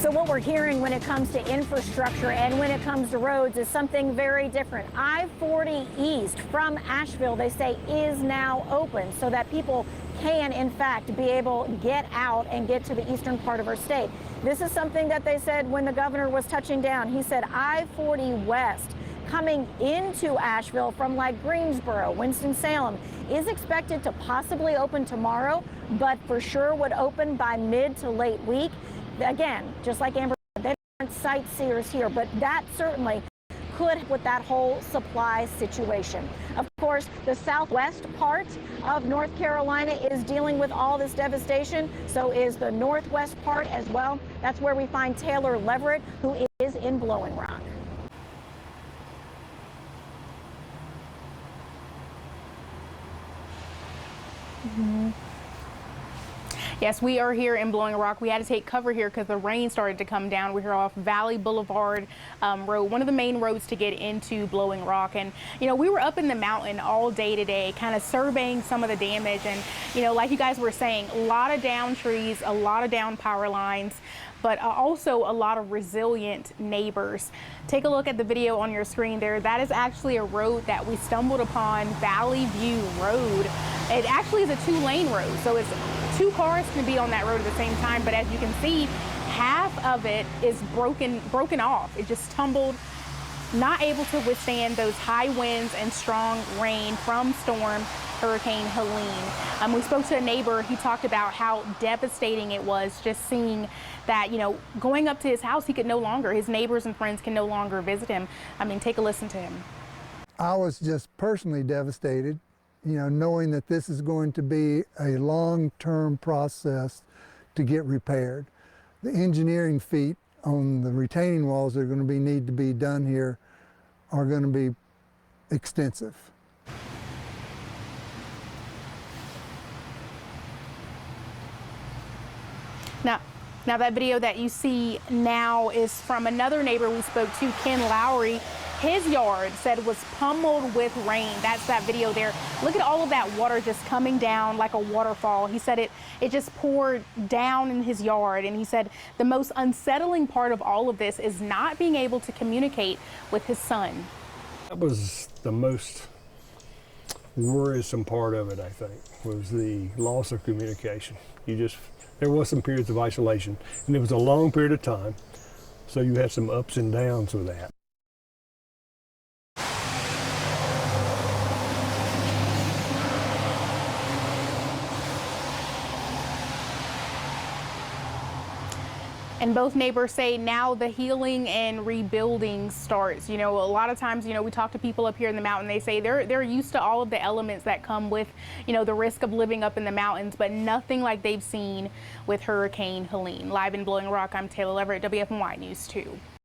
So what we're hearing when it comes to infrastructure and when it comes to roads is something very different. I-40 East from Asheville, they say, is now open so that people can, in fact, be able to get out and get to the eastern part of our state. This is something that they said when the governor was touching down. He said I-40 West coming into Asheville from like Greensboro, Winston-Salem, is expected to possibly open tomorrow, but for sure would open by mid to late week. Again, just like Amber said, they aren't sightseers here, but that certainly could with that whole supply situation. Of course, the southwest part of North Carolina is dealing with all this devastation. So is the northwest part as well. That's where we find Taylor Leverett, who is in Blowing Rock. Yes, we are here in Blowing Rock. We had to take cover here because the rain started to come down. We're here off Valley Boulevard Road, one of the main roads to get into Blowing Rock. And, you know, we were up in the mountain all day today, kind of surveying some of the damage. And, you know, like you guys were saying, a lot of down trees, a lot of down power lines, but also a lot of resilient neighbors. Take a look at the video on your screen there. That is actually a road that we stumbled upon, Valley View Road. It actually is a two-lane road, so it's two cars can be on that road at the same time, but as you can see, half of it is broken off. It just tumbled, not able to withstand those high winds and strong rain from Hurricane Helene. We spoke to a neighbor. He talked about how devastating it was just seeing that, you know, going up to his house, he could no longer, his neighbors and friends can no longer visit him. I mean, take a listen to him. I was just personally devastated, you know, knowing that this is going to be a long-term process to get repaired. The engineering feat on the retaining walls that are going to need to be done here are going to be extensive. Now that video that you see now is from another neighbor we spoke to, Ken Lowry. His yard said was pummeled with rain. That's that video there. Look at all of that water just coming down like a waterfall. He said it just poured down in his yard. And he said the most unsettling part of all of this is not being able to communicate with his son. That was the most worrisome part of it, I think, was the loss of communication. There was some periods of isolation, and it was a long period of time, so you had some ups and downs with that. And both neighbors say now the healing and rebuilding starts. You know, a lot of times, you know, we talk to people up here in the mountain, they say they're used to all of the elements that come with, you know, the risk of living up in the mountains, but nothing like they've seen with Hurricane Helene. Live in Blowing Rock, I'm Taylor Leverett, WFMY News 2.